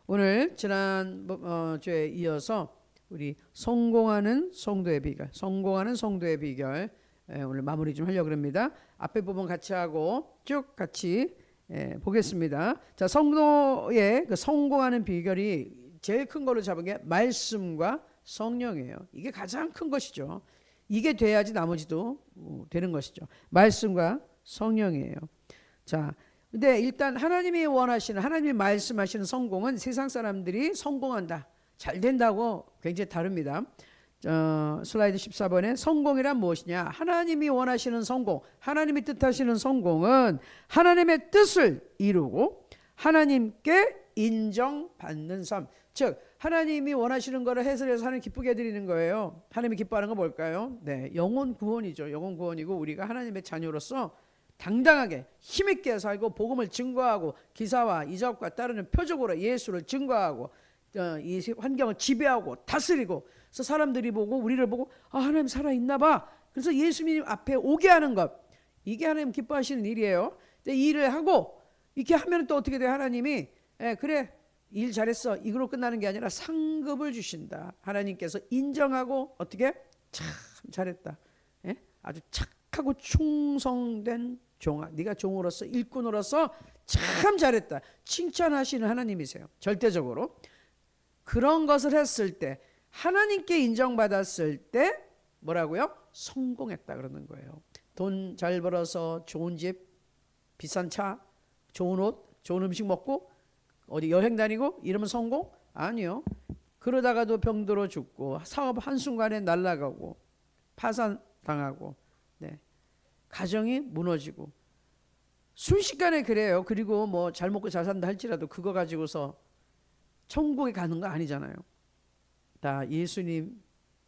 오늘 지난 주에 이어서 우리 성공하는 성도의 비결, 오늘 마무리 좀 하려고 합니다. 앞에 부분 같이 하고 쭉 같이 보겠습니다. 자, 성도의 그 성공하는 비결이 제일 큰 걸로 잡은 게 말씀과 성령이에요. 이게 가장 큰 것이죠. 이게 돼야지 나머지도 되는 것이죠. 말씀과 성령이에요. 자, 근데 일단 하나님이 원하시는, 하나님이 말씀하시는 성공은 세상 사람들이 성공한다, 잘 된다고 굉장히 다릅니다. 슬라이드 14번에 성공이란 무엇이냐? 하나님이 원하시는 성공, 하나님이 뜻하시는 성공은 하나님의 뜻을 이루고 하나님께 인정받는 삶. 즉 하나님이 원하시는 거를 해설해서 하나님 기쁘게 해드리는 거예요. 하나님이 기뻐하는 건 뭘까요? 네, 영혼 구원이죠. 영혼 구원이고 우리가 하나님의 자녀로서 당당하게 힘있게 살고 복음을 증거하고 기사와 이적과 따르는 표적으로 예수를 증거하고 이 환경을 지배하고 다스리고, 그래서 사람들이 보고 우리를 보고 하나님 살아있나 봐. 그래서 예수님 앞에 오게 하는 것, 이게 하나님 기뻐하시는 일이에요. 근데 이 일을 하고 이렇게 하면 또 어떻게 돼요? 하나님이 그래 일 잘했어, 이걸로 끝나는 게 아니라 상급을 주신다. 하나님께서 인정하고 어떻게 참 잘했다, 아주 착하고 충성된 종아, 네가 종으로서 일꾼으로서 참 잘했다, 칭찬하시는 하나님이세요. 절대적으로 그런 것을 했을 때, 하나님께 인정받았을 때 뭐라고요? 성공했다 그러는 거예요. 돈 잘 벌어서 좋은 집, 비싼 차, 좋은 옷, 좋은 음식 먹고 어디 여행 다니고 이러면 성공? 아니요. 그러다가도 병들어 죽고 사업 한순간에 날아가고 파산당하고 가정이 무너지고 순식간에 그래요. 그리고 뭐 잘 먹고 잘 산다 할지라도 그거 가지고서 천국에 가는 거 아니잖아요. 다 예수님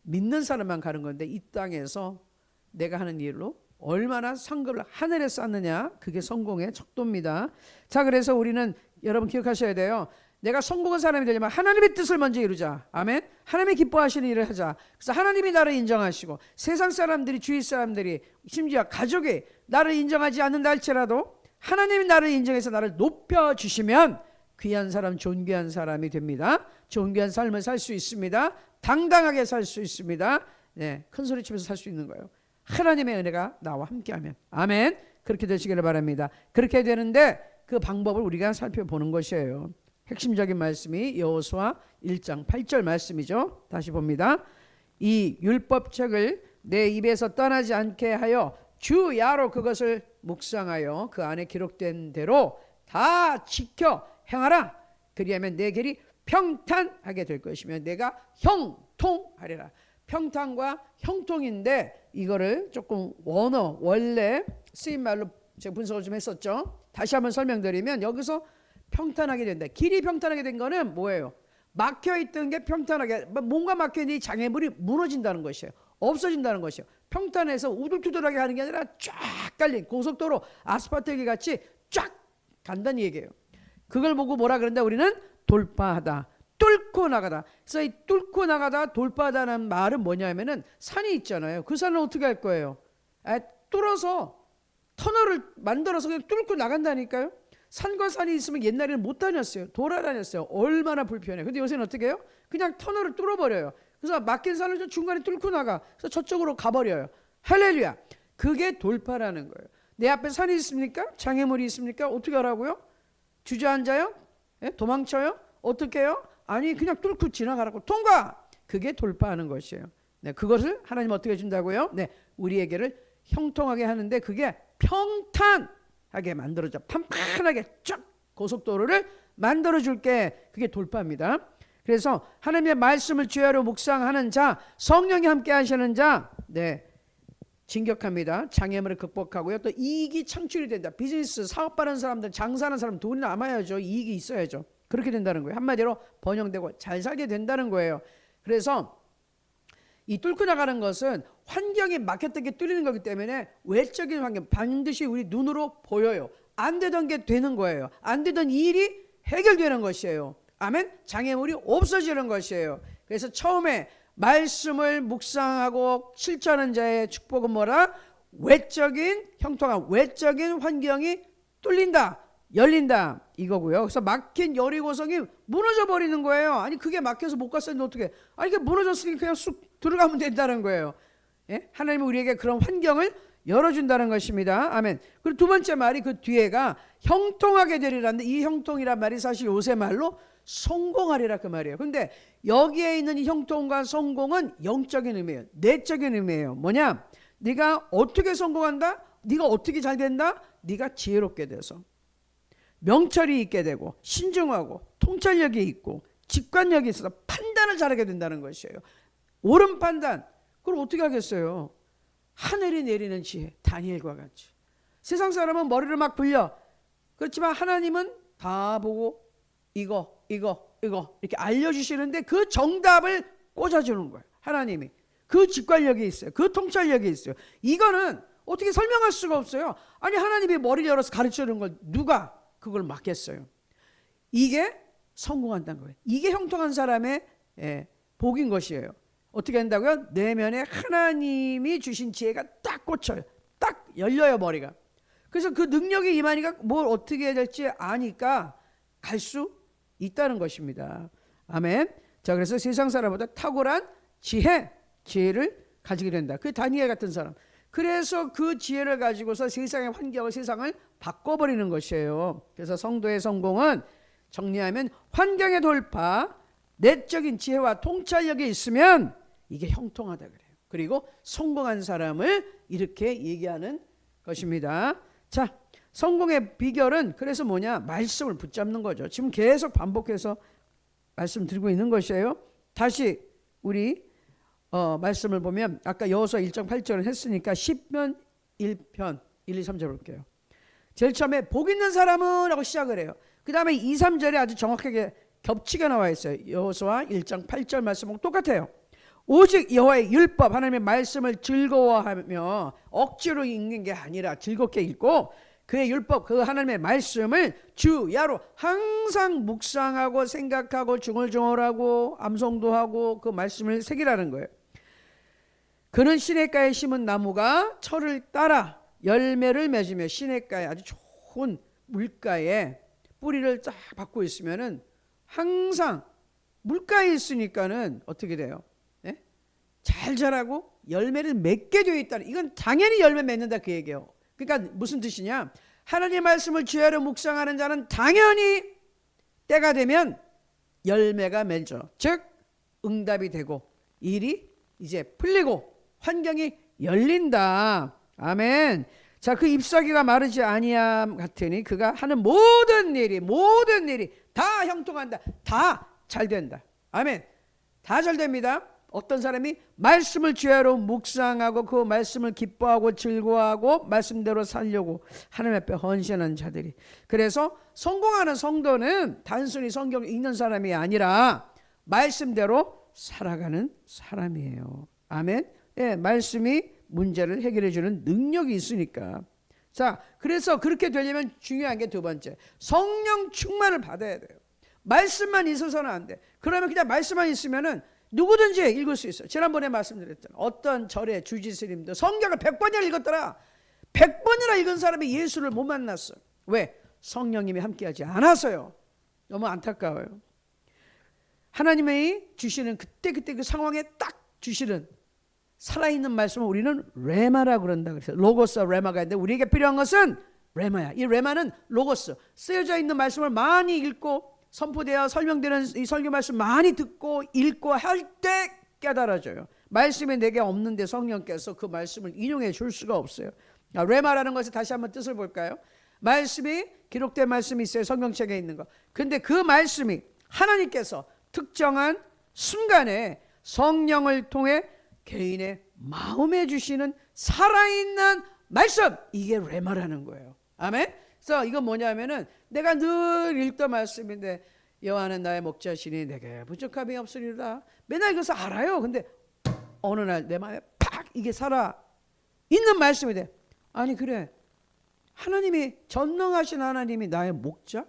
믿는 사람만 가는 건데, 이 땅에서 내가 하는 일로 얼마나 상급을 하늘에 쌓느냐, 그게 성공의 척도입니다. 자, 그래서 우리는 여러분 기억하셔야 돼요. 내가 성공한 사람이 되려면 하나님의 뜻을 먼저 이루자. 아멘. 하나님이 기뻐하시는 일을 하자. 그래서 하나님이 나를 인정하시고 세상 사람들이, 주위 사람들이, 심지어 가족이 나를 인정하지 않는다 할지라도 하나님이 나를 인정해서 나를 높여주시면 귀한 사람, 존귀한 사람이 됩니다. 존귀한 삶을 살 수 있습니다. 당당하게 살 수 있습니다. 큰 소리 치면서 살 수 있는 거예요. 하나님의 은혜가 나와 함께하면. 아멘. 그렇게 되시기를 바랍니다. 그렇게 되는데 그 방법을 우리가 살펴보는 것이에요. 핵심적인 말씀이 여호수아 1장 8절 말씀이죠. 다시 봅니다. 이 율법책을 내 입에서 떠나지 않게 하여 주야로 그것을 묵상하여 그 안에 기록된 대로 다 지켜 행하라. 그리하면 내 길이 평탄하게 될 것이며 내가 형통하리라. 평탄과 형통인데 이거를 조금 원래 쓰인 말로 제가 분석을 좀 했었죠. 다시 한번 설명드리면 여기서 평탄하게 된다. 길이 평탄하게 된 거는 뭐예요? 막혀있던 게 평탄하게, 뭔가 막혀있는 장애물이 무너진다는 것이에요. 없어진다는 것이에요. 평탄해서 우둘투둘하게 가는 게 아니라 쫙 깔린 고속도로 아스팔트길 같이 쫙 간다는 얘기예요. 그걸 보고 뭐라 그런다? 우리는 돌파하다, 뚫고 나가다. 그래서 이 뚫고 나가다, 돌파하다는 말은 뭐냐면은 산이 있잖아요. 그 산을 어떻게 할 거예요? 뚫어서 터널을 만들어서 그냥 뚫고 나간다니까요. 산과 산이 있으면 옛날에는 못 다녔어요. 돌아다녔어요. 얼마나 불편해. 근데 요새는 어떻게 해요? 그냥 터널을 뚫어버려요. 그래서 막힌 산을 중간에 뚫고 나가. 그래서 저쪽으로 가버려요. 할렐루야. 그게 돌파라는 거예요. 내 앞에 산이 있습니까? 장애물이 있습니까? 어떻게 하라고요? 주저앉아요? 도망쳐요? 어떻게 해요? 아니, 그냥 뚫고 지나가라고. 통과! 그게 돌파하는 것이에요. 그것을 하나님 어떻게 해준다고요? 우리에게를 형통하게 하는데 그게 평탄하게 만들어져. 판판하게 쫙 고속도로를 만들어줄게. 그게 돌파입니다. 그래서 하나님의 말씀을 주야로 묵상하는 자, 성령이 함께 하시는 자, 진격합니다. 장애물을 극복하고요. 또 이익이 창출이 된다. 비즈니스, 사업하는 사람들, 장사하는 사람 돈이 남아야죠. 이익이 있어야죠. 그렇게 된다는 거예요. 한마디로 번영되고 잘 살게 된다는 거예요. 그래서 이 뚫고 나가는 것은 환경이 막혔던 게 뚫리는 거기 때문에 외적인 환경 반드시 우리 눈으로 보여요. 안 되던 게 되는 거예요. 안 되던 일이 해결되는 것이에요. 아멘. 장애물이 없어지는 것이에요. 그래서 처음에 말씀을 묵상하고 실천하는 자의 축복은 뭐라? 외적인 형통한 외적인 환경이 뚫린다. 열린다 이거고요. 그래서 막힌 여리고성이 무너져 버리는 거예요. 아니 그게 막혀서 못 갔었는데 어떻게? 아니 이게 무너졌으니 그냥 쑥 들어가면 된다는 거예요. 예? 하나님은 우리에게 그런 환경을 열어준다는 것입니다. 아멘. 그리고 두 번째 말이 그 뒤에가 형통하게 되리라는데, 이 형통이란 말이 사실 요새 말로 성공하리라 그 말이에요. 근데 여기에 있는 이 형통과 성공은 영적인 의미예요. 내적인 의미예요. 뭐냐? 네가 어떻게 성공한다? 네가 어떻게 잘 된다? 네가 지혜롭게 돼서 명철이 있게 되고 신중하고 통찰력이 있고 직관력이 있어서 판단을 잘하게 된다는 것이에요. 옳은 판단. 그럼 어떻게 하겠어요? 하늘이 내리는 지혜, 다니엘과 같이. 세상 사람은 머리를 막 굴려. 그렇지만 하나님은 다 보고 이거 이렇게 알려주시는데 그 정답을 꽂아주는 거예요. 하나님이. 그 직관력이 있어요. 그 통찰력이 있어요. 이거는 어떻게 설명할 수가 없어요. 아니 하나님이 머리를 열어서 가르쳐주는 걸 누가 그걸 막겠어요. 이게 성공한다는 거예요. 이게 형통한 사람의 복인 것이에요. 어떻게 한다고요? 내면에 하나님이 주신 지혜가 딱 꽂혀요. 딱 열려요 머리가. 그래서 그 능력이 임하니까 뭘 어떻게 해야 될지 아니까 갈 수 있다는 것입니다. 아멘. 자, 그래서 세상 사람보다 탁월한 지혜를 가지게 된다. 그 다니엘 같은 사람. 그래서 그 지혜를 가지고서 세상의 환경을, 세상을 바꿔버리는 것이에요. 그래서 성도의 성공은 정리하면 환경의 돌파, 내적인 지혜와 통찰력이 있으면 이게 형통하다 그래요. 그리고 성공한 사람을 이렇게 얘기하는 것입니다. 자, 성공의 비결은 그래서 뭐냐? 말씀을 붙잡는 거죠. 지금 계속 반복해서 말씀드리고 있는 것이에요. 다시 우리 말씀을 보면 아까 여호수아 1장 8절을 했으니까 시편 1편 1, 2, 3절 볼게요. 제일 처음에 복 있는 사람은 하고 시작을 해요. 그 다음에 2, 3절에 아주 정확하게 겹치게 나와 있어요. 여호수아 1장 8절 말씀하고 똑같아요. 오직 여호와의 율법, 하나님의 말씀을 즐거워하며 억지로 읽는 게 아니라 즐겁게 읽고 그의 율법, 그 하나님의 말씀을 주야로 항상 묵상하고 생각하고 중얼중얼하고 암송도 하고 그 말씀을 새기라는 거예요. 그는 시냇가에 심은 나무가 철을 따라 열매를 맺으며 시냇가에 아주 좋은 물가에 뿌리를 쫙 받고 있으면은 항상 물가에 있으니까는 어떻게 돼요? 네? 잘 자라고 열매를 맺게 되어 있다는, 이건 당연히 열매 맺는다 그 얘기예요. 그러니까 무슨 뜻이냐? 하나님의 말씀을 주야로 묵상하는 자는 당연히 때가 되면 열매가 맺죠. 즉 응답이 되고 일이 이제 풀리고 환경이 열린다. 아멘. 자, 그 잎사귀가 마르지 아니함 같으니 그가 하는 모든 일이 다 형통한다. 다 잘 된다. 아멘. 다 잘 됩니다. 어떤 사람이 말씀을 주야로 묵상하고 그 말씀을 기뻐하고 즐거워하고 말씀대로 살려고 하나님 앞에 헌신하는 자들이. 그래서 성공하는 성도는 단순히 성경을 읽는 사람이 아니라 말씀대로 살아가는 사람이에요. 아멘. 예, 말씀이 문제를 해결해 주는 능력이 있으니까. 자, 그래서 그렇게 되려면 중요한 게 두 번째, 성령 충만을 받아야 돼요. 말씀만 있어서는 안 돼. 그러면 그냥 말씀만 있으면은 누구든지 읽을 수 있어요. 지난번에 말씀드렸잖아요. 어떤 절의 주지스님도 성경을 100번이나 읽었더라. 100번이나 읽은 사람이 예수를 못 만났어. 왜? 성령님이 함께하지 않아서요. 너무 안타까워요. 하나님이 주시는 그때 그 상황에 딱 주시는 살아있는 말씀을 우리는 레마라고 그런다 그랬어요. 로고스 레마가 있는데 우리에게 필요한 것은 레마야. 이 레마는 로고스, 쓰여져 있는 말씀을 많이 읽고 선포되어 설명되는 이 설교 말씀 많이 듣고 읽고 할 때 깨달아져요. 말씀이 내게 없는데 성령께서 그 말씀을 인용해 줄 수가 없어요. 레마라는 것을 다시 한번 뜻을 볼까요? 말씀이 기록된 말씀이 있어요. 성경책에 있는 거. 근데 그 말씀이 하나님께서 특정한 순간에 성령을 통해 개인의 마음에 주시는 살아있는 말씀, 이게 레마라는 거예요. 아멘. 그래서 이건 뭐냐면은 내가 늘 읽던 말씀인데 여호와는 나의 목자시니 내게 부족함이 없으리라. 맨날 이것을 알아요. 근데 어느 날 내 마음에 팍 이게 살아 있는 말씀이 돼. 아니 그래, 하나님이 전능하신 하나님이 나의 목자?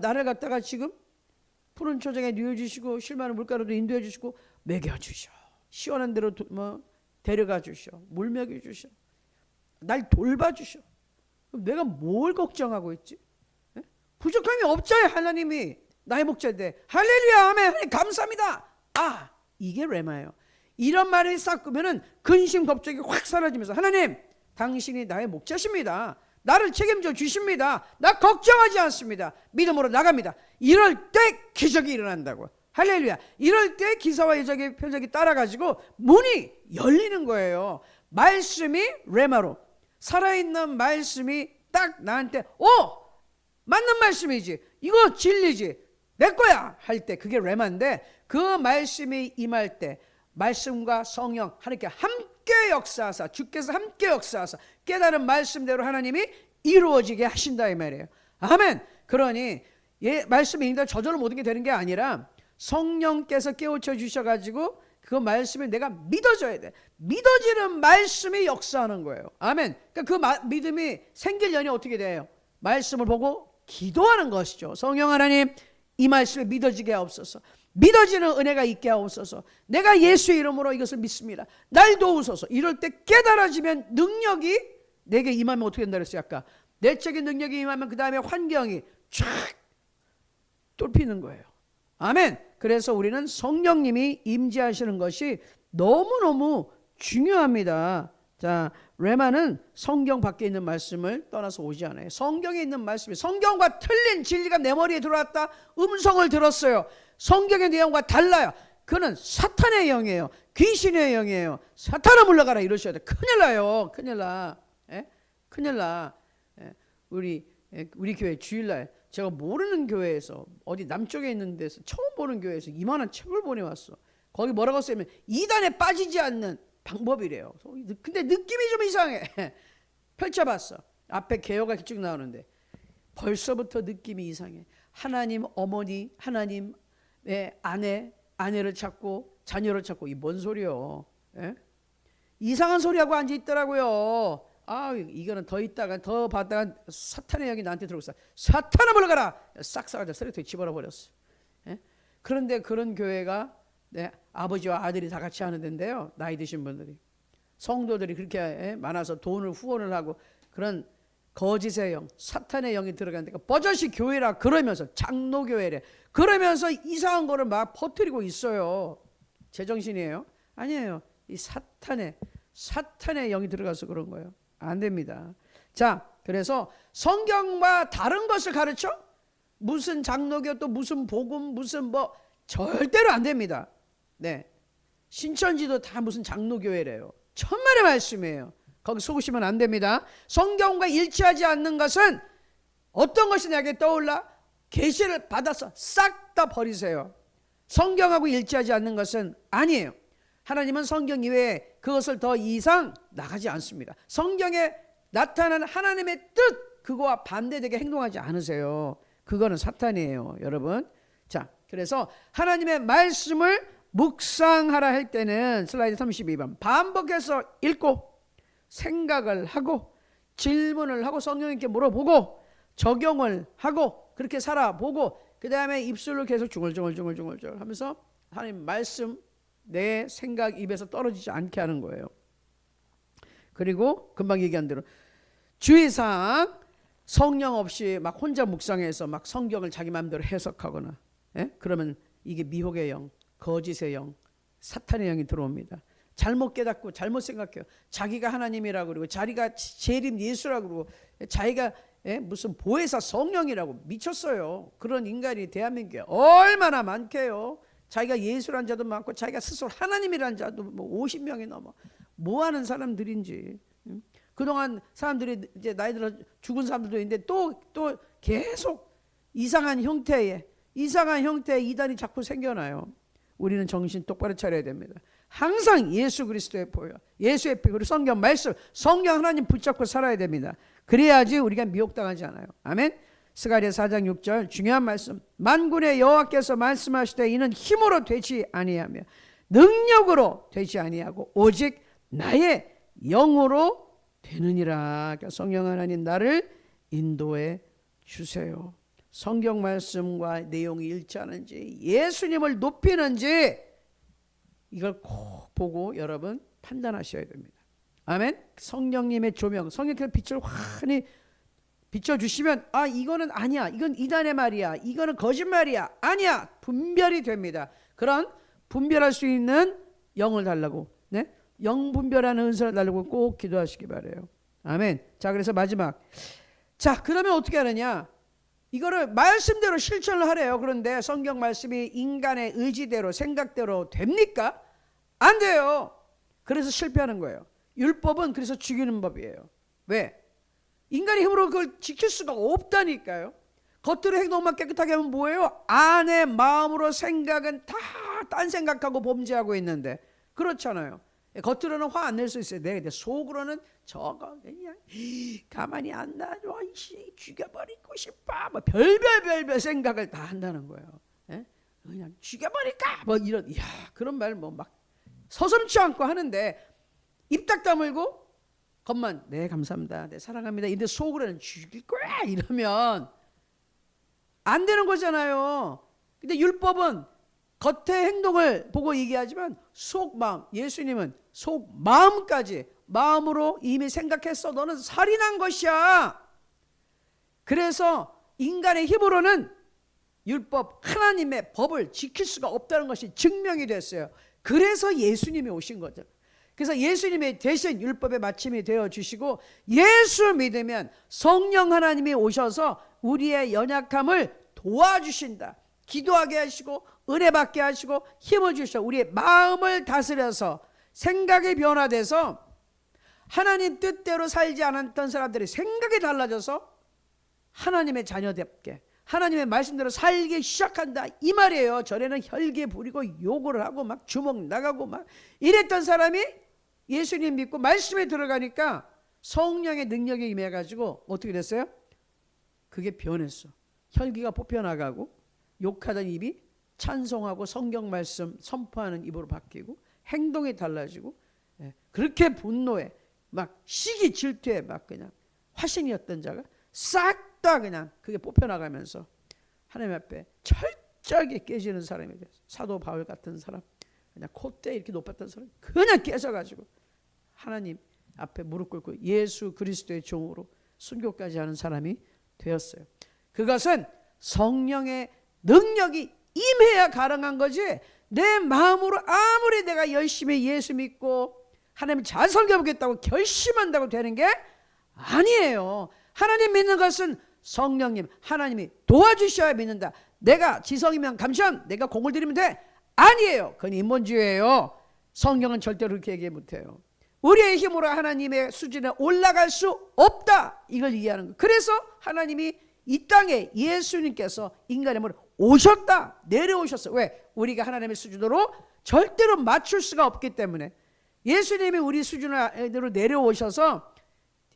나를 갖다가 지금 푸른 초장에 누워주시고 실만한 물가로도 인도해 주시고 먹여주셔, 시원한 데로 데려가 주셔, 물 먹여 주셔, 날 돌봐 주셔. 그럼 내가 뭘 걱정하고 있지? 부족함이 없어요. 하나님이 나의 목자인데 할렐루야 아멘 하나님 감사합니다. 아, 이게 레마예요. 이런 말을 싹으면은 근심 걱정이 확 사라지면서 하나님 당신이 나의 목자십니다. 나를 책임져 주십니다. 나 걱정하지 않습니다. 믿음으로 나갑니다. 이럴 때 기적이 일어난다고. 할렐루야. 이럴 때 기사와 여적의 표적이 따라가지고 문이 열리는 거예요. 말씀이 레마로 살아있는 말씀이 딱 나한테 맞는 말씀이지, 이거 진리지, 내 거야 할 때 그게 레마인데, 그 말씀이 임할 때 말씀과 성령 하나님께 함께 역사하사, 주께서 함께 역사하사 깨달은 말씀대로 하나님이 이루어지게 하신다 이 말이에요. 아멘. 그러니 말씀이 인간 저절로 모든 게 되는 게 아니라 성령께서 깨우쳐 주셔가지고 그 말씀을 내가 믿어줘야 돼. 믿어지는 말씀이 역사하는 거예요. 아멘. 그러니까 그 믿음이 생기려니 어떻게 돼요? 말씀을 보고 기도하는 것이죠. 성령 하나님, 이 말씀을 믿어지게 하옵소서. 믿어지는 은혜가 있게 하옵소서. 내가 예수의 이름으로 이것을 믿습니다. 날 도우소서. 이럴 때 깨달아지면 능력이 내게 임하면 어떻게 된다 그랬어요? 아까 내적인 능력이 임하면 그 다음에 환경이 쫙 뚫히는 거예요. 아멘. 그래서 우리는 성령님이 임재하시는 것이 너무너무 중요합니다. 자, 레마는 성경 밖에 있는 말씀을 떠나서 오지 않아요. 성경에 있는 말씀이, 성경과 틀린 진리가 내 머리에 들어왔다. 음성을 들었어요. 성경의 내용과 달라요. 그는 사탄의 영이에요. 귀신의 영이에요. 사탄아 물러가라 이러셔야 돼. 큰일 나요. 큰일 나. 큰일 나. 우리 교회 주일날 제가 모르는 교회에서, 어디 남쪽에 있는 데서 처음 보는 교회에서 이만한 책을 보내왔어. 거기 뭐라고 쓰면 이단에 빠지지 않는 방법이래요. 근데 느낌이 좀 이상해. 펼쳐봤어. 앞에 개요가 쭉 나오는데 벌써부터 느낌이 이상해. 하나님 어머니, 하나님의 아내를 찾고 자녀를 찾고, 이 뭔 소리요? 이상한 소리하고 앉아있더라고요. 아, 이거는 더 있다가 더 받다가 사탄의 영이 나한테 들어오고, 사탄아 물러가라, 싹 싸가지고 쓰레기통에 집어넣어버렸어. 그런데 그런 교회가 아버지와 아들이 다 같이 하는 데인데요, 나이 드신 분들이, 성도들이 그렇게 많아서 돈을 후원을 하고, 그런 거짓의 영, 사탄의 영이 들어간 데가 버젓이 교회라 그러면서, 장로교회래 그러면서 이상한 거를 막 퍼뜨리고 있어요. 제정신이에요? 아니에요. 이 사탄의 영이 들어가서 그런 거예요. 안 됩니다. 자, 그래서 성경과 다른 것을 가르쳐? 무슨 장로교, 또 무슨 복음, 무슨 뭐, 절대로 안 됩니다. 신천지도 다 무슨 장로교회래요. 천만의 말씀이에요. 거기 속으시면 안 됩니다. 성경과 일치하지 않는 것은 어떤 것이 내게 떠올라? 계시를 받아서 싹 다 버리세요. 성경하고 일치하지 않는 것은 아니에요. 하나님은 성경 이외에 그것을 더 이상 나가지 않습니다. 성경에 나타난 하나님의 뜻, 그거와 반대되게 행동하지 않으세요. 그거는 사탄이에요, 여러분. 자, 그래서 하나님의 말씀을 묵상하라 할 때는 슬라이드 32번 반복해서 읽고 생각을 하고 질문을 하고 성령님께 물어보고 적용을 하고 그렇게 살아보고, 그 다음에 입술로 계속 중얼중얼 하면서 하나님 말씀, 내 생각 입에서 떨어지지 않게 하는 거예요. 그리고 금방 얘기한 대로 주의사항, 성령 없이 막 혼자 묵상해서 막 성경을 자기 마음대로 해석하거나, 그러면 이게 미혹의 영, 거짓의 영, 사탄의 영이 들어옵니다. 잘못 깨닫고 잘못 생각해요. 자기가 하나님이라고 그러고, 자기가 재림 예수라고 그러고, 자기가 무슨 보혜사 성령이라고, 미쳤어요. 그런 인간이 대한민국에 얼마나 많게요. 자기가 예수란 자도 많고 자기가 스스로 하나님이란 자도 뭐 50명이 넘어. 뭐 하는 사람들인지. 그동안 사람들이 이제 나이 들어 죽은 사람들도 있는데 또 계속 이상한 형태의 이단이 자꾸 생겨나요. 우리는 정신 똑바로 차려야 됩니다. 항상 예수 그리스도의 보여, 예수의 피, 그리고 성경 말씀, 성경 하나님 붙잡고 살아야 됩니다. 그래야지 우리가 미혹당하지 않아요. 아멘. 스가랴 4장 6절 중요한 말씀. 만군의 여호와께서 말씀하시되 이는 힘으로 되지 아니하며 능력으로 되지 아니하고 오직 나의 영으로 되느니라. 그러니까 성령 하나님 나를 인도해 주세요. 성경 말씀과 내용이 일치하는지, 예수님을 높이는지, 이걸 꼭 보고 여러분 판단하셔야 됩니다. 아멘. 성령님의 조명, 성령의 빛을 환히 비춰주시면 아 이거는 아니야, 이건 이단의 말이야, 이거는 거짓말이야, 아니야, 분별이 됩니다. 그런 분별할 수 있는 영을 달라고, 네? 영 분별하는 은사를 달라고 꼭 기도하시기 바래요. 아멘. 자, 그래서 마지막, 자 그러면 어떻게 하느냐, 이거를 말씀대로 실천을 하래요. 그런데 성경 말씀이 인간의 의지대로 생각대로 됩니까? 안 돼요. 그래서 실패하는 거예요. 율법은 그래서 죽이는 법이에요. 왜? 인간의 힘으로 그걸 지킬 수가 없다니까요. 겉으로 행동만 깨끗하게 하면 뭐예요? 안에 마음으로 생각은 다 딴 생각하고 범죄하고 있는데, 그렇잖아요. 겉으로는 화 안 낼 수 있어요. 근데 속으로는 저거 그냥 가만히 안 놔줘, 죽여버리고 싶어, 뭐 별별 생각을 다 한다는 거예요. 예? 그냥 죽여버릴까 뭐 이런, 이야, 그런 말 뭐 막 서슴지 않고 하는데, 입 딱 다물고 겉만 네 감사합니다, 네 사랑합니다, 근데 속으로는 죽일 거야 이러면 안 되는 거잖아요. 근데 율법은 겉의 행동을 보고 얘기하지만 속마음, 예수님은 속마음까지, 마음으로 이미 생각했어, 너는 살인한 것이야. 그래서 인간의 힘으로는 율법, 하나님의 법을 지킬 수가 없다는 것이 증명이 됐어요. 그래서 예수님이 오신 거죠. 그래서 예수님이 대신 율법의 마침이 되어주시고, 예수 믿으면 성령 하나님이 오셔서 우리의 연약함을 도와주신다. 기도하게 하시고 은혜 받게 하시고 힘을 주셔 우리의 마음을 다스려서 생각이 변화돼서 하나님 뜻대로 살지 않았던 사람들이 생각이 달라져서 하나님의 자녀답게 하나님의 말씀대로 살기 시작한다, 이 말이에요. 전에는 혈기 부리고 욕을 하고 막 주먹 나가고 막 이랬던 사람이 예수님 믿고 말씀에 들어가니까 성령의 능력이 임해가지고 어떻게 됐어요? 그게 변했어. 혈기가 뽑혀나가고 욕하던 입이 찬송하고 성경 말씀 선포하는 입으로 바뀌고 행동이 달라지고, 그렇게 분노에 막 시기 질투에 막 그냥 화신이었던 자가 싹 다 그냥 그게 뽑혀나가면서 하나님 앞에 철저하게 깨지는 사람이 됐어요. 사도 바울 같은 사람, 그냥 콧대 이렇게 높았던 사람 그냥 깨져가지고 하나님 앞에 무릎 꿇고 예수 그리스도의 종으로 순교까지 하는 사람이 되었어요. 그것은 성령의 능력이 임해야 가능한 거지, 내 마음으로 아무리 내가 열심히 예수 믿고 하나님 잘 섬겨보겠다고 결심한다고 되는 게 아니에요. 하나님 믿는 것은 성령님 하나님이 도와주셔야 믿는다. 내가 지성이면 감시함, 내가 공을 들이면 돼, 아니에요. 그건 인본주의예요. 성경은 절대로 그렇게 얘기 못해요. 우리의 힘으로 하나님의 수준에 올라갈 수 없다, 이걸 이해하는 거예요. 그래서 하나님이 이 땅에 예수님께서 인간의 몸으로 오셨다, 내려오셨어요. 왜? 우리가 하나님의 수준으로 절대로 맞출 수가 없기 때문에. 예수님이 우리 수준으로 내려오셔서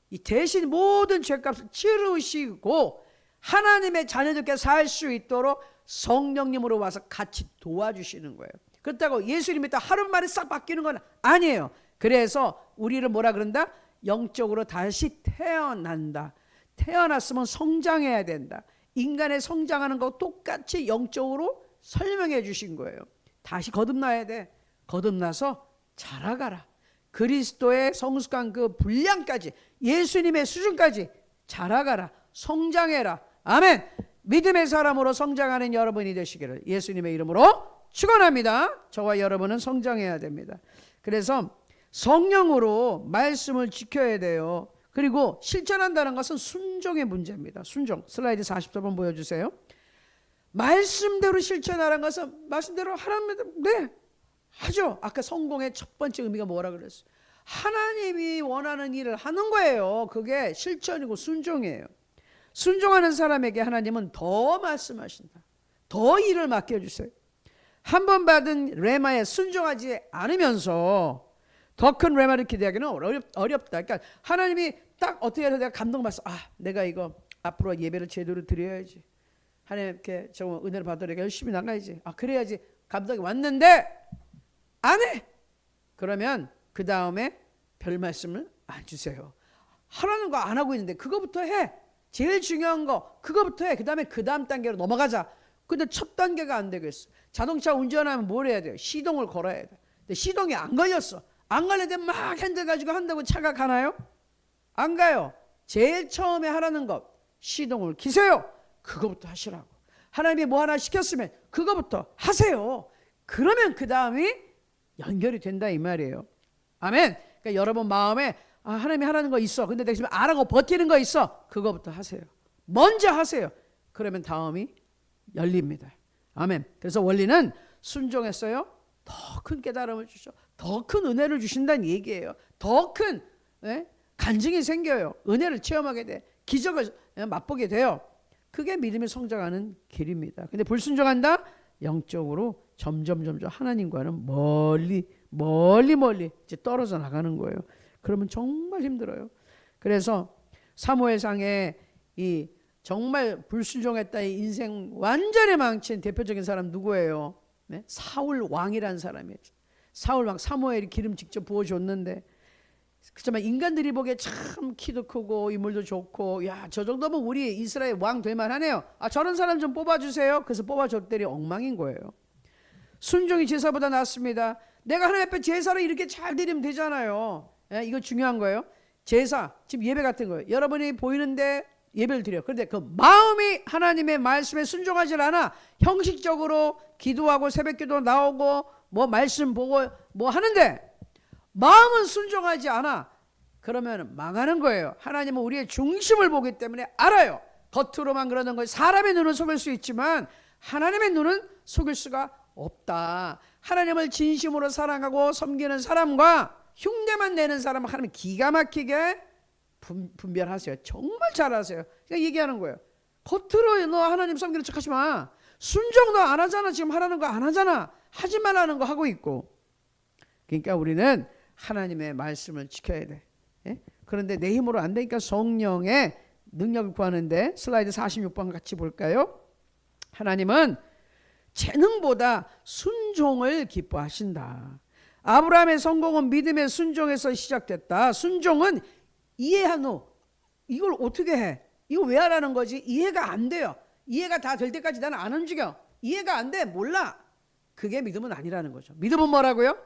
이 대신 모든 죄값을 치르시고 하나님의 자녀들께 살 수 있도록 성령님으로 와서 같이 도와주시는 거예요. 그렇다고 예수님이 딱 하루 만에 싹 바뀌는 건 아니에요. 그래서 우리를 뭐라 그런다? 영적으로 다시 태어난다. 태어났으면 성장해야 된다. 인간의 성장하는 거 똑같이 영적으로 설명해 주신 거예요. 다시 거듭나야 돼. 거듭나서 자라가라. 그리스도의 성숙한 그 분량까지, 예수님의 수준까지 자라가라. 성장해라. 아멘. 믿음의 사람으로 성장하는 여러분이 되시기를 예수님의 이름으로 축원합니다. 저와 여러분은 성장해야 됩니다. 그래서 성령으로 말씀을 지켜야 돼요. 그리고 실천한다는 것은 순종의 문제입니다. 순종. 슬라이드 44번 보여주세요. 말씀대로 실천하라는 것은 말씀대로 하라면 네 하죠. 아까 성공의 첫 번째 의미가 뭐라 그랬어요? 하나님이 원하는 일을 하는 거예요. 그게 실천이고 순종이에요. 순종하는 사람에게 하나님은 더 말씀하신다. 더 일을 맡겨주세요. 한 번 받은 레마에 순종하지 않으면서 더 큰 레마를 기대하기는 어렵다. 그러니까 하나님이 딱 어떻게 해서 내가 감동받았어. 아, 내가 이거 앞으로 예배를 제대로 드려야지. 하나님께 정말 은혜를 받으러 내가 열심히 나가야지. 아, 그래야지 감동이 왔는데 안 해. 그러면 그 다음에 별 말씀을 안 주세요. 하라는 거 안 하고 있는데 그거부터 해. 제일 중요한 거 그거부터 해. 그 다음에 그 다음 단계로 넘어가자. 근데 첫 단계가 안 되겠어. 자동차 운전하면 뭘 해야 돼요? 시동을 걸어야 돼. 근데 시동이 안 걸렸어. 안 걸렸는데 막 핸들 가지고 한다고 차가 가나요? 안 가요. 제일 처음에 하라는 것, 시동을 키세요. 그거부터 하시라고. 하나님이 뭐 하나 시켰으면 그거부터 하세요. 그러면 그 다음이 연결이 된다 이 말이에요. 아멘. 그러니까 여러분 마음에 하나님이 하라는 거 있어. 근데 내가 지금 안 하고 버티는 거 있어. 그거부터 하세요. 먼저 하세요. 그러면 다음이 열립니다. 아멘. 그래서 원리는 순종했어요. 더 큰 깨달음을 주셔. 더 큰 은혜를 주신다는 얘기예요. 더 큰 간증이 생겨요. 은혜를 체험하게 돼. 기적을 맛보게 돼요. 그게 믿음이 성장하는 길입니다. 근데 불순종한다? 영적으로 점점 하나님과는 멀리 이제 떨어져 나가는 거예요. 그러면 정말 힘들어요. 그래서 사무엘상에 이 정말 불순종했다 이 인생 완전히 망친 대표적인 사람 누구예요? 네? 사울 왕이라는 사람이에요. 사울 왕 사무엘이 기름 직접 부어줬는데 그렇지만 인간들이 보기에 참 키도 크고 인물도 좋고 야 저 정도면 우리 이스라엘 왕 될만하네요. 저런 사람 좀 뽑아주세요. 그래서 뽑아줬더니 엉망인 거예요. 순종이 제사보다 낫습니다. 내가 하나님 앞에 제사를 이렇게 잘 드리면 되잖아요. 이거 중요한 거예요. 제사 지금 예배 같은 거예요. 여러분이 보이는데 예배를 드려요. 그런데 그 마음이 하나님의 말씀에 순종하지 않아 형식적으로 기도하고 새벽기도 나오고 뭐 말씀 보고 뭐 하는데 마음은 순종하지 않아. 그러면 망하는 거예요. 하나님은 우리의 중심을 보기 때문에 알아요. 겉으로만 그러는 거예요. 사람의 눈은 속일 수 있지만 하나님의 눈은 속일 수가 없다. 하나님을 진심으로 사랑하고 섬기는 사람과 흉내만 내는 사람은 하나님 기가 막히게 분별하세요. 정말 잘하세요. 그러니까 얘기하는 거예요. 겉으로 너 하나님 섬기는 척 하지 마. 순종 너 안 하잖아. 지금 하라는 거 안 하잖아. 하지 말라는 거 하고 있고. 그러니까 우리는 하나님의 말씀을 지켜야 돼. 그런데 내 힘으로 안 되니까 성령의 능력을 구하는데 슬라이드 46번 같이 볼까요? 하나님은 재능보다 순종을 기뻐하신다. 아브라함의 성공은 믿음의 순종에서 시작됐다. 순종은 이해한 후 이걸 어떻게 해? 이거 왜 하라는 거지? 이해가 안 돼요. 이해가 다 될 때까지 나는 안 움직여. 이해가 안 돼. 몰라. 그게 믿음은 아니라는 거죠. 믿음은 뭐라고요?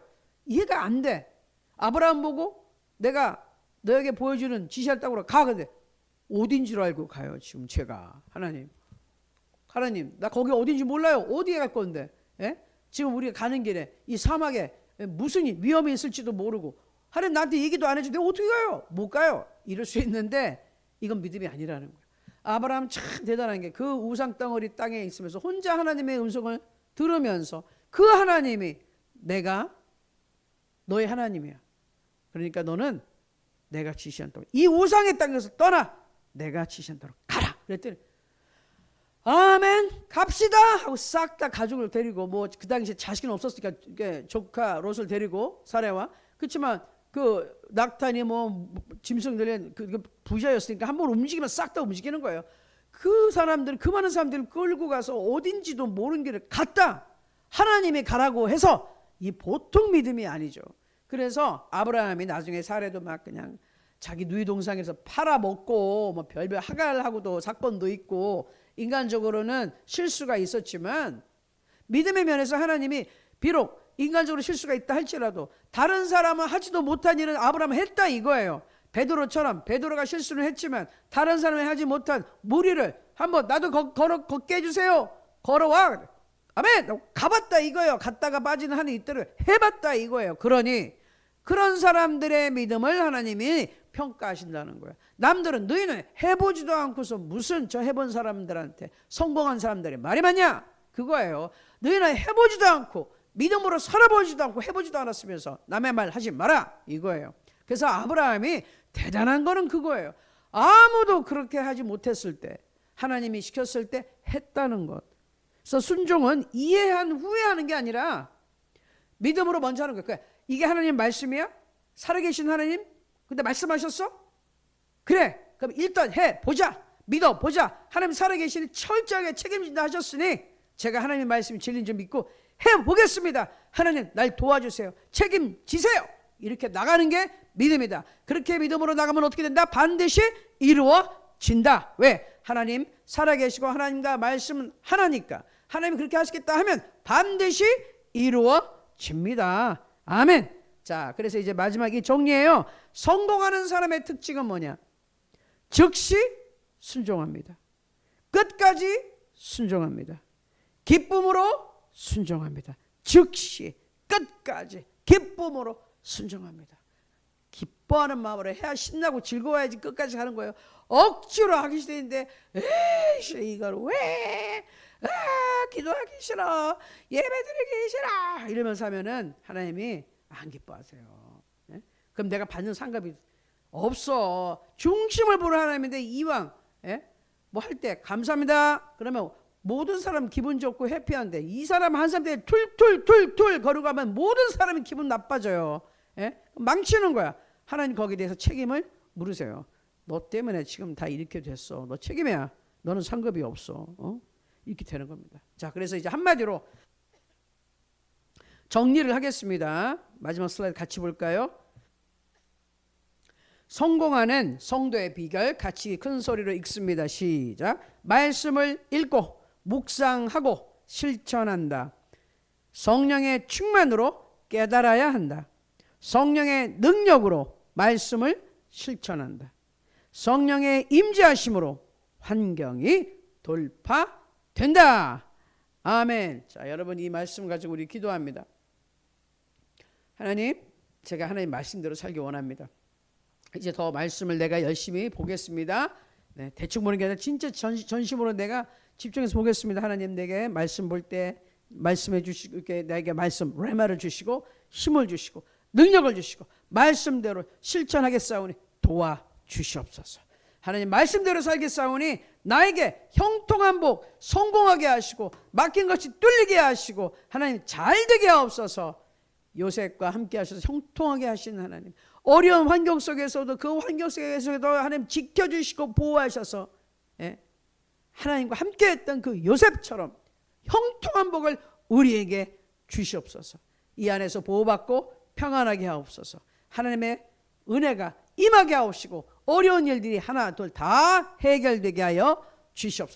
이해가 안 돼. 아브라함 보고 내가 너에게 보여주는 지시할 땅으로 가. 근데 어딘 줄 알고 가요. 지금 제가 하나님 나 거기 어딘지 몰라요. 어디에 갈 건데 지금 우리가 가는 길에 이 사막에 무슨 위험이 있을지도 모르고 하나님 나한테 얘기도 안 해주는데 어떻게 가요? 못 가요. 이럴 수 있는데 이건 믿음이 아니라는 거예요. 아브라함 참 대단한 게 그 우상 덩어리 땅에 있으면서 혼자 하나님의 음성을 들으면서 그 하나님이 내가 너의 하나님이야. 그러니까 너는 내가 지시한 대로 이 우상의 땅에서 떠나. 내가 지시한 대로 가라. 그랬더니 아멘 갑시다 하고 싹 다 가족을 데리고 뭐 그 당시에 자식은 없었으니까 조카 롯을 데리고 사례와 그렇지만 그 낙탄이 뭐 짐승들이 그 부자였으니까 한번 움직이면 싹 다 움직이는 거예요. 그 사람들 그 많은 사람들을 끌고 가서 어딘지도 모르는 길을 갔다. 하나님이 가라고 해서 이 보통 믿음이 아니죠. 그래서 아브라함이 나중에 사례도 막 그냥 자기 누이 동상에서 팔아먹고 뭐 별별 하갈하고도 사건도 있고 인간적으로는 실수가 있었지만 믿음의 면에서 하나님이 비록 인간적으로 실수가 있다 할지라도 다른 사람은 하지도 못한 일은 아브라함은 했다 이거예요. 베드로처럼 베드로가 실수는 했지만 다른 사람이 하지 못한 무리를 한번 나도 걷게 해주세요. 걸어와. 아멘. 가봤다 이거예요. 갔다가 빠지는 한이 있더라도 해봤다 이거예요. 그러니 그런 사람들의 믿음을 하나님이 평가하신다는 거예요. 남들은 너희는 해보지도 않고서 무슨 저 해본 사람들한테 성공한 사람들이 말이 많냐? 그거예요. 너희는 해보지도 않고 믿음으로 살아보지도 않고 해보지도 않았으면서 남의 말 하지 마라 이거예요. 그래서 아브라함이 대단한 거는 그거예요. 아무도 그렇게 하지 못했을 때 하나님이 시켰을 때 했다는 것. 그래서 순종은 이해한 후에 하는 게 아니라 믿음으로 먼저 하는 거예요. 이게 하나님 말씀이야? 살아계신 하나님? 근데 말씀하셨어? 그래 그럼 일단 해보자. 믿어보자. 하나님 살아계시니 철저하게 책임진다 하셨으니 제가 하나님의 말씀이 진리인 줄 믿고 해보겠습니다. 하나님 날 도와주세요. 책임지세요. 이렇게 나가는 게 믿음이다. 그렇게 믿음으로 나가면 어떻게 된다? 반드시 이루어진다. 왜? 하나님 살아계시고 하나님과 말씀은 하나니까 하나님이 그렇게 하시겠다 하면 반드시 이루어집니다. 아멘. 자, 그래서 이제 마지막이 정리해요. 성공하는 사람의 특징은 뭐냐? 즉시 순종합니다. 끝까지 순종합니다. 기쁨으로 순종합니다. 즉시 끝까지 기쁨으로 순종합니다. 기뻐하는 마음으로 해야 신나고 즐거워야지 끝까지 가는 거예요. 억지로 하기 싫은데 에이 이걸 왜 기도하기 싫어 예배드리기 싫어 이러면서 하면은 하나님이 안 기뻐하세요. 네? 그럼 내가 받는 상급이 없어. 중심을 보는 하나님인데 이왕 뭐 할 때 감사합니다 그러면 모든 사람 기분 좋고 해피한데 이 사람 한 사람 때문에 툴툴툴툴 걸어가면 모든 사람이 기분 나빠져요. 망치는 거야. 하나님 거기에 대해서 책임을 물으세요. 너 때문에 지금 다 이렇게 됐어. 너 책임이야. 너는 상급이 없어. 이렇게 되는 겁니다. 자, 그래서 이제 한마디로 정리를 하겠습니다. 마지막 슬라이드 같이 볼까요? 성공하는 성도의 비결 같이 큰 소리로 읽습니다. 시작. 말씀을 읽고 묵상하고 실천한다. 성령의 충만으로 깨달아야 한다. 성령의 능력으로 말씀을 실천한다. 성령의 임재하심으로 환경이 돌파된다. 아멘. 자, 여러분 이 말씀 가지고 우리 기도합니다. 하나님, 제가 하나님 말씀대로 살기 원합니다. 이제 더 말씀을 내가 열심히 보겠습니다. 네, 대충 보는 게 아니라 진짜 전심으로 내가 집중해서 보겠습니다. 하나님 내게 말씀 볼 때 말씀해 주시고 내게 말씀 레마를 주시고 힘을 주시고 능력을 주시고 말씀대로 실천하겠사오니 도와주시옵소서. 하나님 말씀대로 살겠사오니 나에게 형통한 복 성공하게 하시고 막힌 것이 뚫리게 하시고 하나님 잘되게 하옵소서. 요셉과 함께 하셔서 형통하게 하시는 하나님, 어려운 환경 속에서도 그 환경 속에서도 하나님 지켜주시고 보호하셔서 하나님과 함께했던 그 요셉처럼 형통한 복을 우리에게 주시옵소서. 이 안에서 보호받고 평안하게 하옵소서. 하나님의 은혜가 임하게 하옵시고 어려운 일들이 하나 둘 다 해결되게 하여 주시옵소서.